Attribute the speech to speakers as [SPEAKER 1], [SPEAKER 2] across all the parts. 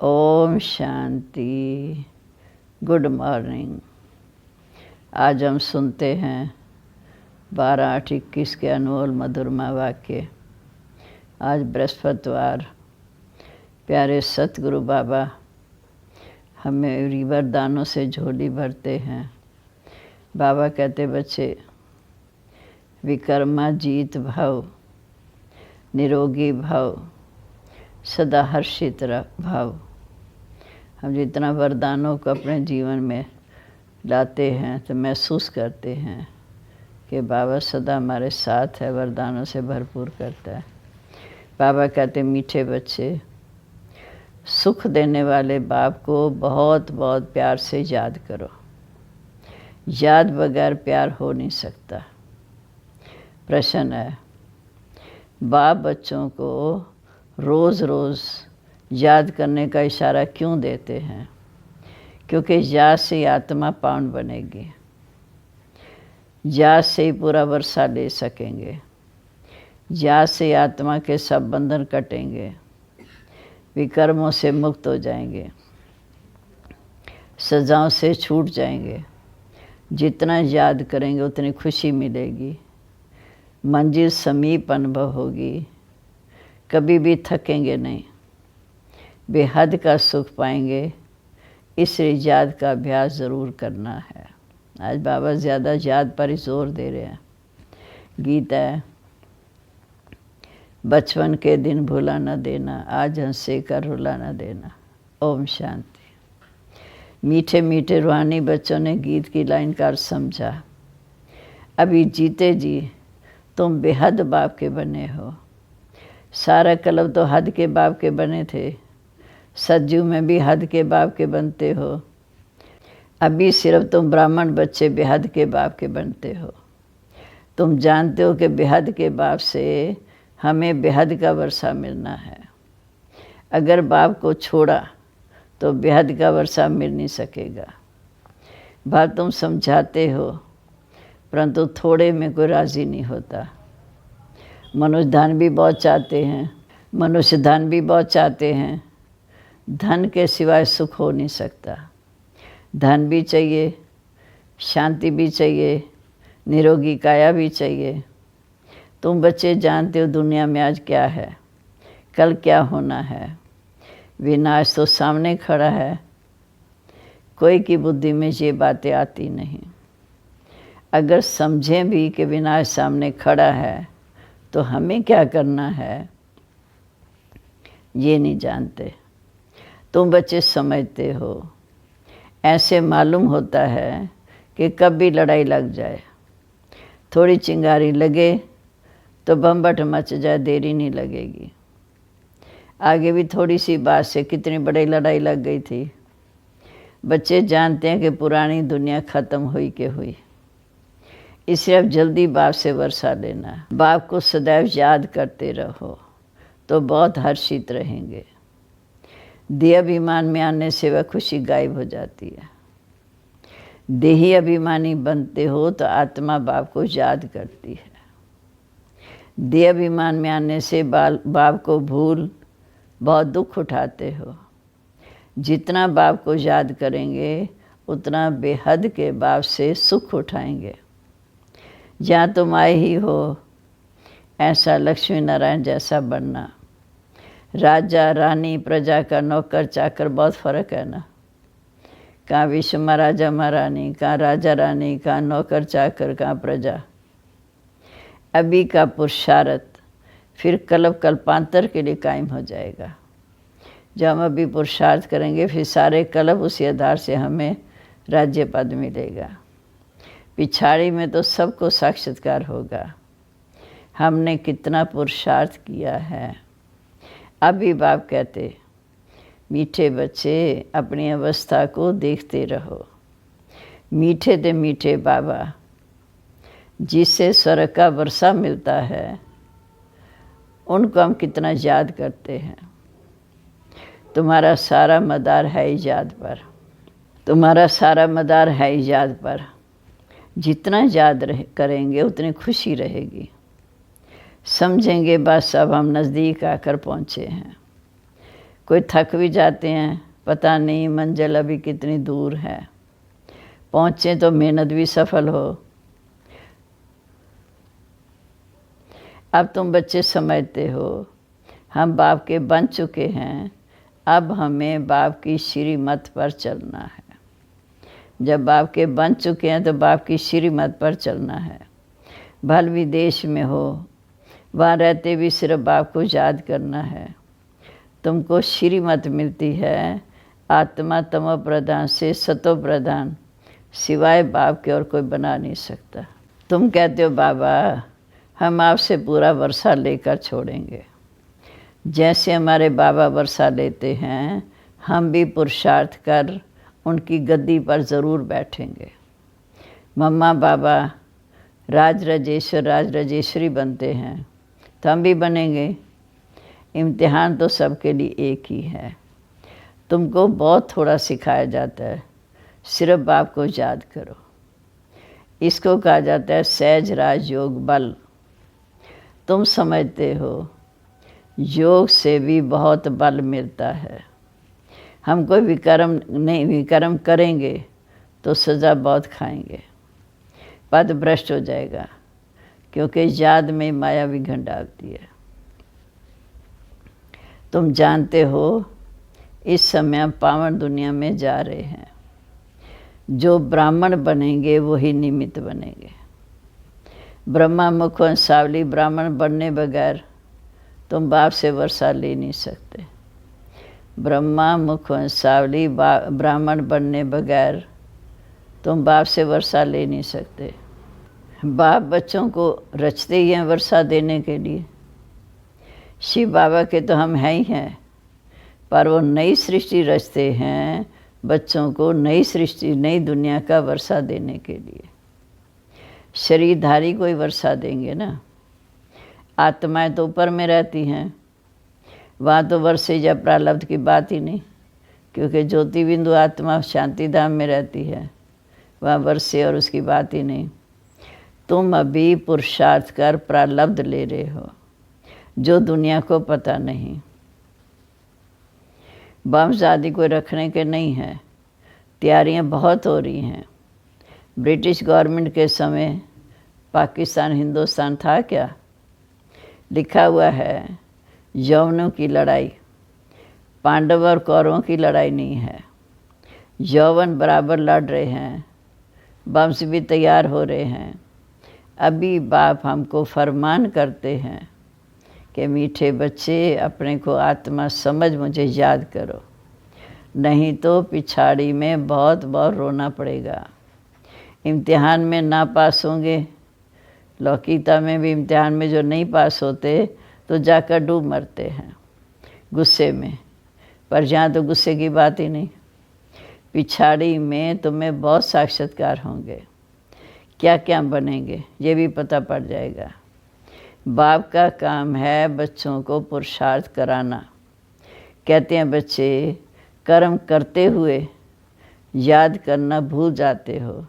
[SPEAKER 1] Om Shanti. Good morning. आज हम सुनते हैं 12/8/21 के अनमोल मधुरमा वाक्य। आज बृहस्पतिवार। प्यारे सतगुरु बाबा हमें वरदानों से झोली भरते हैं। बाबा कहते बच्चे, विकर्मा जीत भव, निरोगी भव, सदा हर्षित भव। हम जितना वरदानों को अपने जीवन में लाते हैं तो महसूस करते हैं कि बाबा सदा हमारे साथ है, वरदानों से भरपूर करता है। बाबा कहते, मीठे बच्चे, सुख देने वाले बाप को बहुत बहुत प्यार से याद करो। याद बगैर प्यार हो नहीं सकता। प्रश्न है, बाप बच्चों को रोज़ रोज़ याद करने का इशारा क्यों देते हैं? क्योंकि याद से आत्मा पावन बनेगी, याद से ही पूरा वर्षा ले सकेंगे, याद से आत्मा के सब बंधन कटेंगे, विकर्मों से मुक्त हो जाएंगे, सजाओं से छूट जाएंगे। जितना याद करेंगे उतनी खुशी मिलेगी, मंजिल समीप अनुभव होगी, कभी भी थकेंगे नहीं, बेहद का सुख पाएंगे। इसलिए याद का अभ्यास ज़रूर करना है। आज बाबा ज़्यादा याद पर ही जोर दे रहे हैं। गीत है, बचपन के दिन भुला न देना, आज हंसे कर रुला न देना। ओम शांति। मीठे मीठे रूहानी बच्चों ने गीत की लाइन का अर्थ समझा। अभी जीते जी तुम बेहद बाप के बने हो। सारा कलब तो हद के बाप के बने थे, सज्जू में भी हद के बाप के बनते हो। अभी सिर्फ तुम ब्राह्मण बच्चे बेहद के बाप के बनते हो। तुम जानते हो कि बेहद के बाप से हमें बेहद का वर्षा मिलना है। अगर बाप को छोड़ा तो बेहद का वर्षा मिल नहीं सकेगा। बात तुम समझाते हो, परंतु थोड़े में कोई राज़ी नहीं होता। मनुष्य धन भी बहुत चाहते हैं, मनुष्य धन भी बहुत चाहते हैं। धन के सिवाय सुख हो नहीं सकता। धन भी चाहिए, शांति भी चाहिए, निरोगी काया भी चाहिए। तुम बच्चे जानते हो दुनिया में आज क्या है, कल क्या होना है। विनाश तो सामने खड़ा है। कोई की बुद्धि में ये बातें आती नहीं। अगर समझें भी कि विनाश सामने खड़ा है तो हमें क्या करना है, ये नहीं जानते। तुम बच्चे समझते हो। ऐसे मालूम होता है कि कब भी लड़ाई लग जाए, थोड़ी चिंगारी लगे तो बम्बट मच जाए, देरी नहीं लगेगी। आगे भी थोड़ी सी बात से कितनी बड़ी लड़ाई लग गई थी। बच्चे जानते हैं कि पुरानी दुनिया ख़त्म हुई के हुई। इसलिए अब जल्दी बाप से वर्षा लेना। बाप को सदैव याद करते रहो तो बहुत हर्षित रहेंगे। देह अभिमान में आने से वह खुशी गायब हो जाती है। देही अभिमानी बनते हो तो आत्मा बाप को याद करती है। देह अभिमान में आने से बाप को भूल बहुत दुख उठाते हो। जितना बाप को याद करेंगे उतना बेहद के बाप से सुख उठाएंगे। जहाँ तुम आए ही हो, ऐसा लक्ष्मी नारायण जैसा बनना। राजा रानी प्रजा का नौकर चाकर बहुत फ़र्क है ना। कहाँ विश्व महाराजा महारानी, कहाँ राजा रानी, कहाँ नौकर चाकर, कहाँ प्रजा। अभी का पुरुषार्थ फिर कल्पांतर के लिए कायम हो जाएगा। जब हम अभी पुरुषार्थ करेंगे फिर सारे कल्प उसी आधार से हमें राज्य पद मिलेगा। पिछाड़ी में तो सबको साक्षात्कार होगा। हमने कितना पुरुषार्थ किया है। अभी बाप कहते, मीठे बच्चे अपनी अवस्था को देखते रहो। मीठे दे मीठे बाबा जिससे स्वर्ग का वर्षा मिलता है, उनको हम कितना याद करते हैं। तुम्हारा सारा मदार है याद पर। तुम्हारा सारा मदार है याद पर। जितना याद करेंगे उतनी खुशी रहेगी। समझेंगे बस अब हम नज़दीक आकर पहुँचे हैं। कोई थक भी जाते हैं, पता नहीं मंजिल अभी कितनी दूर है, पहुँचे तो मेहनत भी सफल हो। अब तुम बच्चे समझते हो हम बाप के बन चुके हैं, अब हमें बाप की श्रीमत पर चलना है। जब बाप के बन चुके हैं तो बाप की श्रीमत पर चलना है। भल विदेश में हो, वहाँ रहते भी सिर्फ बाप को याद करना है। तुमको श्रीमत मिलती है आत्मा तमो प्रधान से सतो प्रधान, सिवाय बाप के और कोई बना नहीं सकता। तुम कहते हो बाबा हम आपसे पूरा वर्षा लेकर छोड़ेंगे। जैसे हमारे बाबा वर्षा लेते हैं, हम भी पुरुषार्थ कर उनकी गद्दी पर ज़रूर बैठेंगे। मम्मा बाबा राज राजेश्वर राज राजेश्वरी बनते हैं तो हम भी बनेंगे। इम्तिहान तो सबके लिए एक ही है। तुमको बहुत थोड़ा सिखाया जाता है, सिर्फ बाप को याद करो। इसको कहा जाता है सहज राज योग बल। तुम समझते हो योग से भी बहुत बल मिलता है। हम कोई विकर्म करेंगे तो सज़ा बहुत खाएंगे, पद भ्रष्ट हो जाएगा, क्योंकि याद में माया विघन डालती है। तुम जानते हो इस समय हम पावन दुनिया में जा रहे हैं। जो ब्राह्मण बनेंगे वही निमित्त बनेंगे। ब्रह्मा मुख वंशावली ब्राह्मण बनने बगैर तुम बाप से वर्षा ले नहीं सकते। ब्रह्मा मुख वंशावली ब्राह्मण बनने बगैर तुम बाप से वर्षा ले नहीं सकते। बाप बच्चों को रचते ही हैं वर्षा देने के लिए। शिव बाबा के तो हम हैं ही हैं, पर वो नई सृष्टि रचते हैं बच्चों को, नई सृष्टि नई दुनिया का वर्षा देने के लिए। शरीरधारी कोई वर्षा देंगे ना। आत्माएं तो ऊपर में रहती हैं, वहाँ तो वर्षे या प्रारब्ध की बात ही नहीं, क्योंकि ज्योति बिंदु आत्मा शांति धाम में रहती है, वहाँ वर्षे और उसकी बात ही नहीं। तुम अभी पुरुषार्थ कर प्रारब्ध ले रहे हो जो दुनिया को पता नहीं। बम्स आदि कोई रखने के नहीं हैं, तैयारियां बहुत हो रही हैं। ब्रिटिश गवर्नमेंट के समय पाकिस्तान हिंदुस्तान था क्या? लिखा हुआ है यौवनों की लड़ाई, पांडव और कौरवों की लड़ाई नहीं है। यौवन बराबर लड़ रहे हैं, बम्स भी तैयार हो रहे हैं। अभी बाप हमको फरमान करते हैं कि मीठे बच्चे अपने को आत्मा समझ मुझे याद करो, नहीं तो पिछाड़ी में बहुत बहुत रोना पड़ेगा। इम्तिहान में ना पास होंगे, लौकिकता में भी इम्तिहान में जो नहीं पास होते तो जाकर डूब मरते हैं गुस्से में, पर यहाँ तो गुस्से की बात ही नहीं। पिछाड़ी में तुम्हें बहुत साक्षात्कार होंगे, क्या क्या बनेंगे ये भी पता पड़ जाएगा। बाप का काम है बच्चों को पुरुषार्थ कराना। कहते हैं बच्चे कर्म करते हुए याद करना भूल जाते हो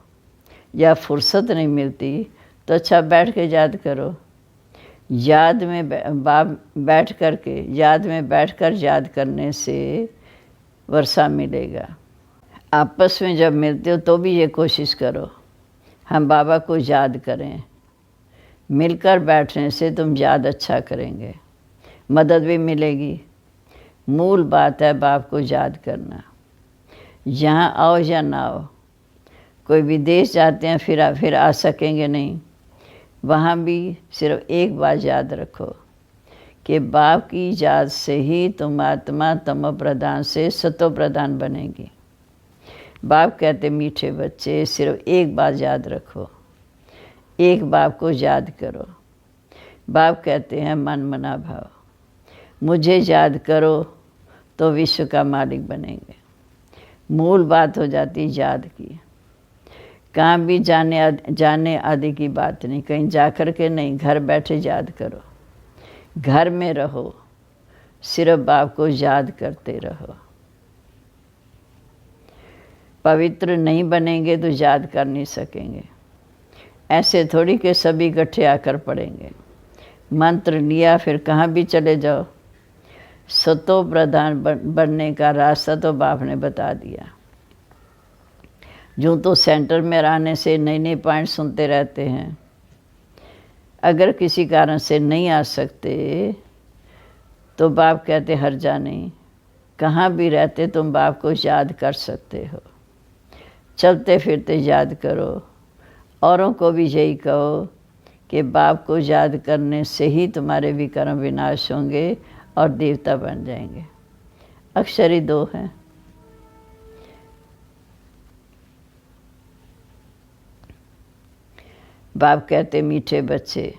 [SPEAKER 1] या फुर्सत नहीं मिलती, तो अच्छा बैठ के याद करो। याद में बैठ कर याद करने से वर्षा मिलेगा। आपस में जब मिलते हो तो भी ये कोशिश करो हम बाबा को याद करें। मिलकर बैठने से तुम याद अच्छा करेंगे, मदद भी मिलेगी। मूल बात है बाप को याद करना। यहाँ आओ या ना आओ, कोई विदेश जाते हैं फिर आ सकेंगे नहीं, वहाँ भी सिर्फ एक बात याद रखो कि बाप की याद से ही तुम आत्मा तमो प्रधान से सतो प्रधान बनेगी। बाप कहते मीठे बच्चे सिर्फ एक बात याद रखो, एक बाप को याद करो। बाप कहते हैं मन मना भाव, मुझे याद करो तो विश्व का मालिक बनेंगे। मूल बात हो जाती याद की। कहाँ भी जाने आदि की बात नहीं, कहीं जा कर के नहीं, घर बैठे याद करो। घर में रहो, सिर्फ बाप को याद करते रहो। पवित्र नहीं बनेंगे तो याद कर नहीं सकेंगे। ऐसे थोड़ी कि सभी इकट्ठे आकर पढ़ेंगे। मंत्र लिया फिर कहाँ भी चले जाओ। सतो प्रधान बनने का रास्ता तो बाप ने बता दिया। जो तो सेंटर में रहने से नए नए पॉइंट सुनते रहते हैं। अगर किसी कारण से नहीं आ सकते तो बाप कहते हर जा नहीं, कहाँ भी रहते तुम बाप को याद कर सकते हो। चलते फिरते याद करो। औरों को भी यही कहो कि बाप को याद करने से ही तुम्हारे विकर्म विनाश होंगे और देवता बन जाएंगे। अक्षर ही 2 हैं। बाप कहते मीठे बच्चे,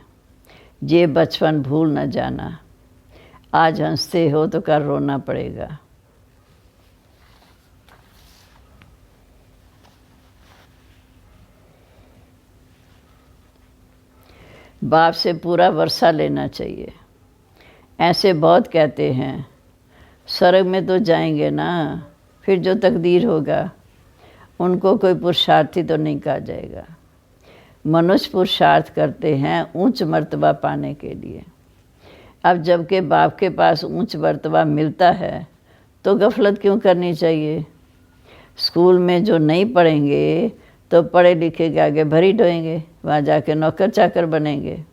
[SPEAKER 1] ये बचपन भूल न जाना। आज हंसते हो तो कल रोना पड़ेगा। बाप से पूरा वर्षा लेना चाहिए। ऐसे बहुत कहते हैं स्वर्ग में तो जाएंगे ना, फिर जो तकदीर होगा उनको कोई पुरुषार्थी तो नहीं कहा जाएगा। मनुष्य पुरुषार्थ करते हैं उच्च मर्तबा पाने के लिए। अब जबकि बाप के पास उच्च मर्तबा मिलता है तो गफलत क्यों करनी चाहिए। स्कूल में जो नहीं पढ़ेंगे तो पढ़े लिखे के आगे भरी ढोएंगे, वहाँ जाके नौकर चाकर बनेंगे।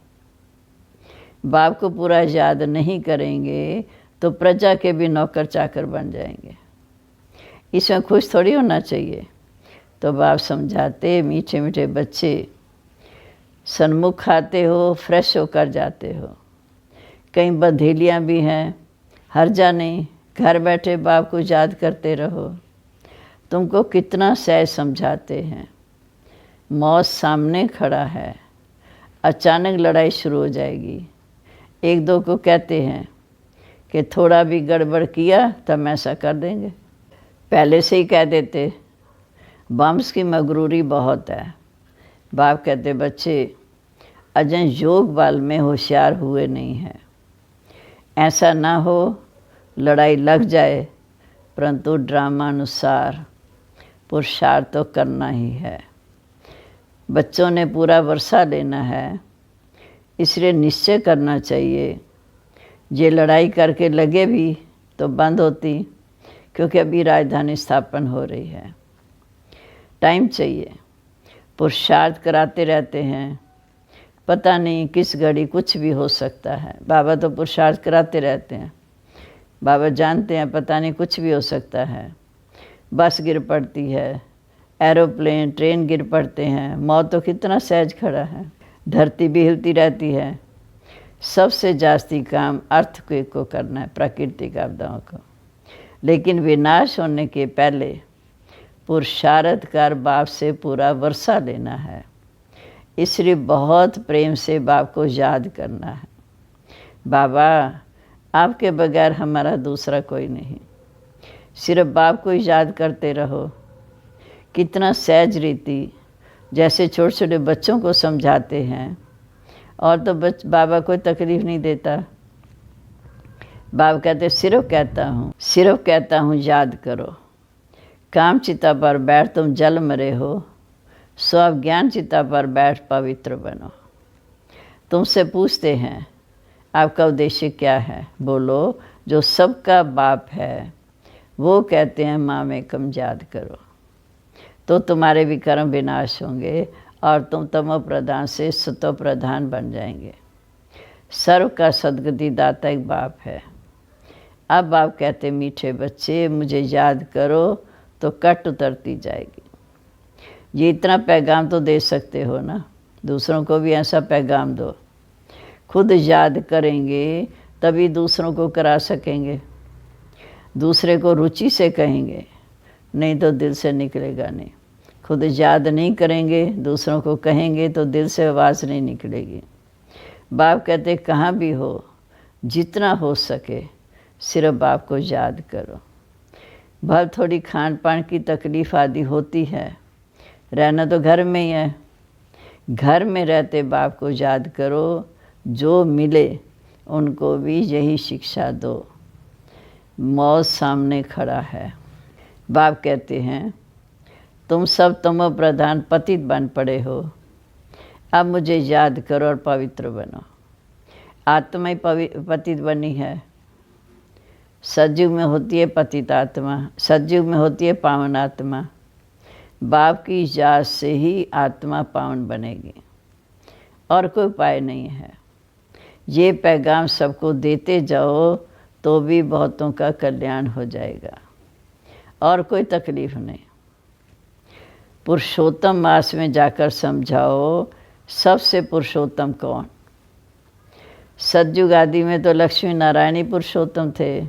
[SPEAKER 1] बाप को पूरा याद नहीं करेंगे तो प्रजा के भी नौकर चाकर बन जाएंगे। इसमें खुश थोड़ी होना चाहिए। तो बाप समझाते मीठे मीठे बच्चे, सन्मुख खाते हो फ्रेश होकर जाते हो। कई बंधेलियाँ भी हैं, हर्जा नहीं, घर बैठे बाप को याद करते रहो। तुमको कितना सहज समझाते हैं। मौत सामने खड़ा है, अचानक लड़ाई शुरू हो जाएगी। एक दो को कहते हैं कि थोड़ा भी गड़बड़ किया तब ऐसा कर देंगे। पहले से ही कह देते। बम्स की मगरूरी बहुत है। बाप कहते बच्चे अजय योग बल में होशियार हुए नहीं हैं। ऐसा ना हो लड़ाई लग जाए, परंतु ड्रामानुसार पुरुषार्थ तो करना ही है। बच्चों ने पूरा वर्षा लेना है, इसलिए निश्चय करना चाहिए। ये लड़ाई करके लगे भी तो बंद होती, क्योंकि अभी राजधानी स्थापन हो रही है। टाइम चाहिए। पुरुषार्थ कराते रहते हैं, पता नहीं किस घड़ी कुछ भी हो सकता है। बाबा तो पुरुषार्थ कराते रहते हैं। बाबा जानते हैं पता नहीं कुछ भी हो सकता है। बस गिर पड़ती है, एरोप्लेन ट्रेन गिर पड़ते हैं, मौत तो कितना सहज खड़ा है। धरती भी हिलती रहती है। सबसे जास्ती काम अर्थक्वेक को करना है, प्राकृतिक आपदाओं को। लेकिन विनाश होने के पहले पुरुषार्थ कर बाप से पूरा वर्षा लेना है। इसलिए बहुत प्रेम से बाप को याद करना है। बाबा आपके बगैर हमारा दूसरा कोई नहीं, सिर्फ बाप को याद करते रहो। कितना सहज रीति, जैसे छोटे छोटे बच्चों को समझाते हैं। और तो बाबा कोई तकलीफ़ नहीं देता। बाबा कहते सिर्फ कहता हूँ याद करो। काम चिता पर बैठ तुम जल मरे हो, सो अब ज्ञान चिता पर बैठ पवित्र बनो। तुमसे पूछते हैं आपका उद्देश्य क्या है, बोलो जो सबका बाप है वो कहते हैं माम एकम याद करो, तो तुम्हारे विकर्म विनाश होंगे और तुम तमो प्रधान से सतो प्रधान बन जाएंगे। सर्व का सदगति दाता एक बाप है। अब बाप कहते मीठे बच्चे मुझे याद करो तो कट उतरती जाएगी। ये इतना पैगाम तो दे सकते हो ना, दूसरों को भी ऐसा पैगाम दो। खुद याद करेंगे तभी दूसरों को करा सकेंगे। दूसरे को रुचि से कहेंगे, नहीं तो दिल से निकलेगा नहीं। खुद याद नहीं करेंगे, दूसरों को कहेंगे तो दिल से आवाज़ नहीं निकलेगी। बाप कहते कहाँ भी हो, जितना हो सके सिर्फ बाप को याद करो। भले थोड़ी खान पान की तकलीफ़ आदि होती है, रहना तो घर में ही है। घर में रहते बाप को याद करो, जो मिले उनको भी यही शिक्षा दो। मौत सामने खड़ा है। बाप कहते हैं तुम सब तमो प्रधान पतित बन पड़े हो, अब मुझे याद करो और पवित्र बनो। आत्मा ही पतित बनी है, सतयुग में होती है पतितात्मा, सतयुग में होती है पावन आत्मा। बाप की इजाज़त से ही आत्मा पावन बनेगी, और कोई उपाय नहीं है। ये पैगाम सबको देते जाओ तो भी बहुतों का कल्याण हो जाएगा, और कोई तकलीफ़ नहीं। पुरुषोत्तम मास में जाकर समझाओ सबसे पुरुषोत्तम कौन। सतयुग आदि में तो लक्ष्मी नारायण ही पुरुषोत्तम थे।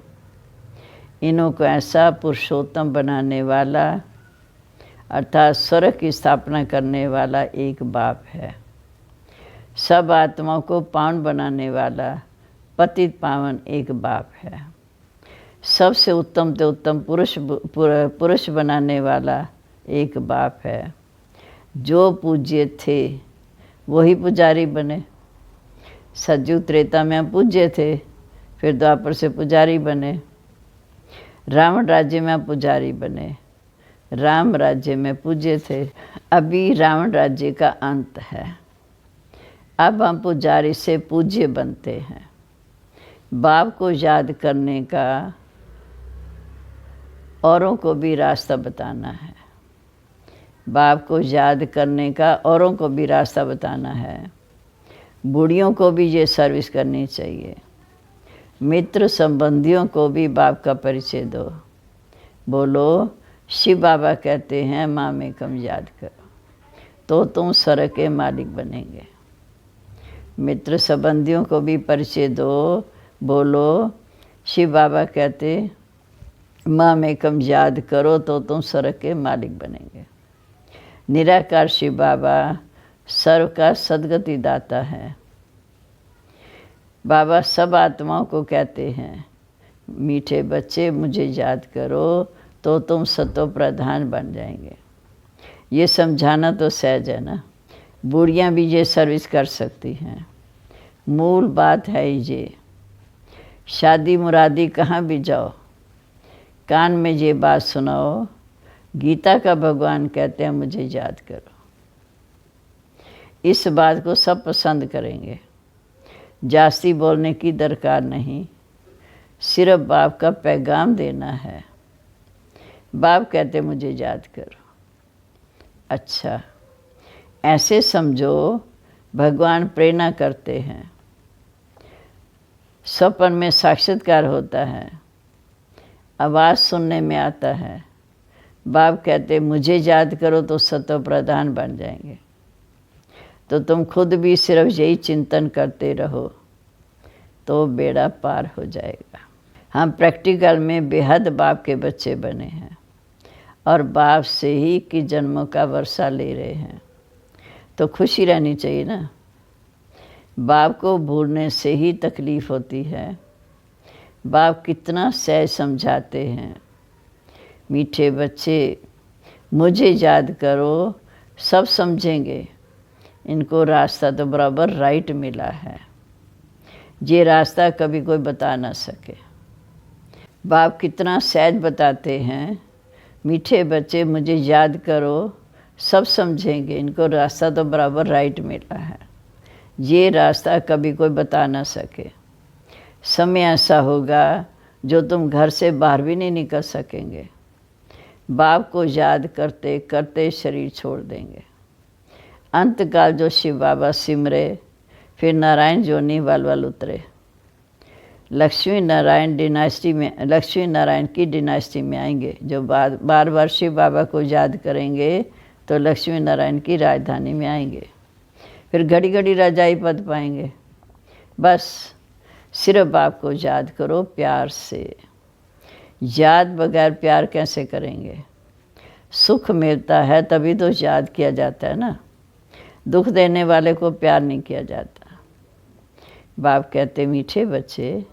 [SPEAKER 1] इन्हों को ऐसा पुरुषोत्तम बनाने वाला अर्थात स्वर्ग की स्थापना करने वाला एक बाप है। सब आत्माओं को पावन बनाने वाला पतित पावन एक बाप है। सबसे उत्तम से उत्तम पुरुष बनाने वाला एक बाप है। जो पूज्य थे वही पुजारी बने। सतयुग त्रेता में हम पूज्य थे, फिर द्वापर से पुजारी बने। रावण राज्य में हम पुजारी बने, राम राज्य में पूज्य थे। अभी रावण राज्य का अंत है, अब हम पुजारी से पूज्य बनते हैं। बाप को याद करने का औरों को भी रास्ता बताना है। बाप को याद करने का औरों को भी रास्ता बताना है। बूढ़ियों को भी ये सर्विस करनी चाहिए। मित्र संबंधियों को भी बाप का परिचय दो। बोलो शिव बाबा कहते हैं माँ में कम याद करो तो तुम स्वर्ग के मालिक बनेंगे। मित्र संबंधियों को भी परिचय दो। बोलो शिव बाबा कहते माँ में कम याद करो तो तुम स्वर्ग के मालिक बनेंगे। निराकार शिव बाबा सर्व का सद्गति दाता है। बाबा सब आत्माओं को कहते हैं मीठे बच्चे मुझे याद करो तो तुम सतो प्रधान बन जाएंगे। ये समझाना तो सहज है ना, बूढ़ियाँ भी ये सर्विस कर सकती हैं। मूल बात है ये। शादी मुरादी कहाँ भी जाओ, कान में ये बात सुनाओ, गीता का भगवान कहते हैं मुझे याद करो। इस बात को सब पसंद करेंगे। जास्ती बोलने की दरकार नहीं, सिर्फ बाप का पैगाम देना है। बाप कहते मुझे याद करो। अच्छा, ऐसे समझो भगवान प्रेरणा करते हैं। स्वप्न में साक्षात्कार होता है, आवाज़ सुनने में आता है। बाप कहते मुझे याद करो तो सतो प्रधान बन जाएंगे। तो तुम खुद भी सिर्फ यही चिंतन करते रहो तो बेड़ा पार हो जाएगा। हम प्रैक्टिकल में बेहद बाप के बच्चे बने हैं और बाप से ही की जन्मों का वर्षा ले रहे हैं, तो खुशी रहनी चाहिए ना। बाप को भूलने से ही तकलीफ़ होती है। बाप कितना सहज समझाते हैं, मीठे बच्चे मुझे याद करो, सब समझेंगे। इनको रास्ता तो बराबर राइट मिला है, ये रास्ता कभी कोई बता ना सके। बाप कितना सहज बताते हैं, मीठे बच्चे मुझे याद करो, सब समझेंगे। इनको रास्ता तो बराबर राइट मिला है, ये रास्ता कभी कोई बता ना सके। समय ऐसा होगा जो तुम घर से बाहर भी नहीं निकल सकेंगे। बाप को याद करते करते शरीर छोड़ देंगे। अंतकाल जो शिव बाबा सिमरे, फिर नारायण जोनी वल उतरे। लक्ष्मी नारायण की डिनास्टी में आएंगे। जो बार बार शिव बाबा को याद करेंगे तो लक्ष्मी नारायण की राजधानी में आएंगे। फिर घड़ी घड़ी राजाई पद पाएंगे। बस सिर्फ बाप को याद करो प्यार से। याद बगैर प्यार कैसे करेंगे? सुख मिलता है तभी तो याद किया जाता है ना। दुख देने वाले को प्यार नहीं किया जाता। बाप कहते मीठे बच्चे,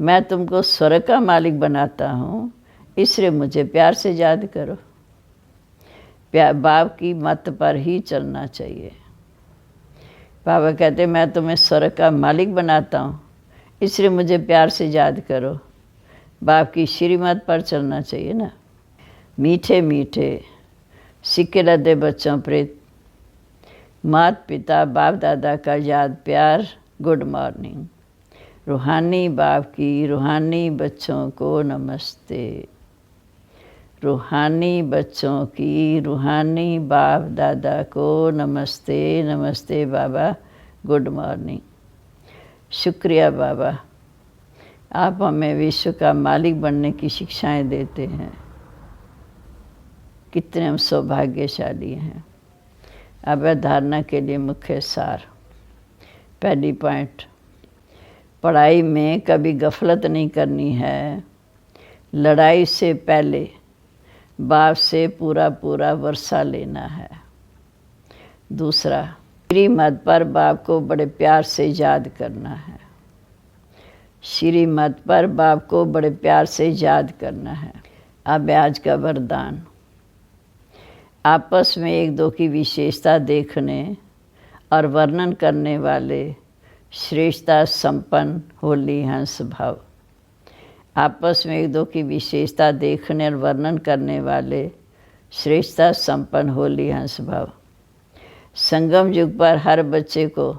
[SPEAKER 1] मैं तुमको स्वर्ग का मालिक बनाता हूँ, इसलिए मुझे प्यार से याद करो। बाप की मत पर ही चलना चाहिए। बाबा कहते मैं तुम्हें स्वर्ग का मालिक बनाता हूँ, इसलिए मुझे प्यार से याद करो। बाप की श्रीमत पर चलना चाहिए ना। मीठे मीठे सिक्के लदे बच्चों प्रेत, माता पिता बाप दादा का याद प्यार, गुड मॉर्निंग। रूहानी बाप की रूहानी बच्चों को नमस्ते। रूहानी बच्चों की रूहानी बाप दादा को नमस्ते। नमस्ते बाबा, गुड मॉर्निंग। शुक्रिया बाबा, आप हमें विश्व का मालिक बनने की शिक्षाएं देते हैं। कितने हम सौभाग्यशाली हैं। अब धारणा के लिए मुख्य सार। पहली पॉइंट, पढ़ाई में कभी गफलत नहीं करनी है। लड़ाई से पहले बाप से पूरा पूरा वर्षा लेना है। दूसरा, श्रीमत पर बाप को बड़े प्यार से याद करना है। श्रीमत पर बाप को बड़े प्यार से याद करना है। अब आज का वरदान, आपस में एक दो की विशेषता देखने और वर्णन करने वाले श्रेष्ठता संपन्न होली हंस भाव। आपस में एक दो की विशेषता देखने और वर्णन करने वाले श्रेष्ठता संपन्न होली हंस भाव। संगम युग पर हर बच्चे को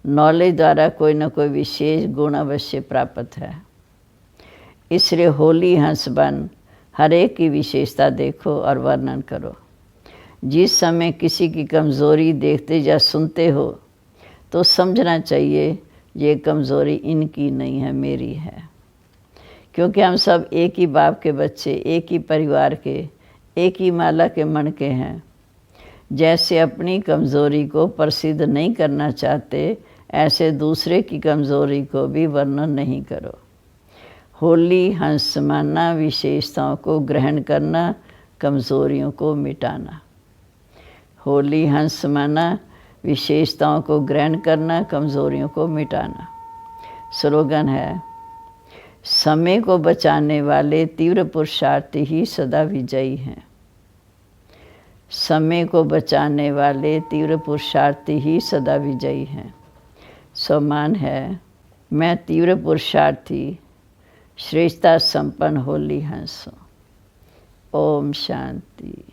[SPEAKER 1] नॉलेज द्वारा कोई न कोई विशेष गुण अवश्य प्राप्त है। इसलिए होली हंस बन हर एक की विशेषता देखो और वर्णन करो। जिस समय किसी की कमज़ोरी देखते या सुनते हो तो समझना चाहिए ये कमज़ोरी इनकी नहीं है, मेरी है। क्योंकि हम सब एक ही बाप के बच्चे, एक ही परिवार के, एक ही माला के मन के हैं। जैसे अपनी कमज़ोरी को प्रसिद्ध नहीं करना चाहते, ऐसे दूसरे की कमज़ोरी को भी वर्णन नहीं करो। होली हंस मानना, विशेषताओं को ग्रहण करना, कमज़ोरियों को मिटाना। होली हंस माना, विशेषताओं को ग्रहण करना, कमज़ोरियों को मिटाना। स्लोगन है, समय को बचाने वाले तीव्र पुरुषार्थी ही सदा विजयी हैं। समय को बचाने वाले तीव्र पुरुषार्थी ही सदा विजयी हैं। सम्मान है, मैं तीव्र पुरुषार्थी श्रेष्ठता संपन्न होली हंस हूँ। ओम शांति।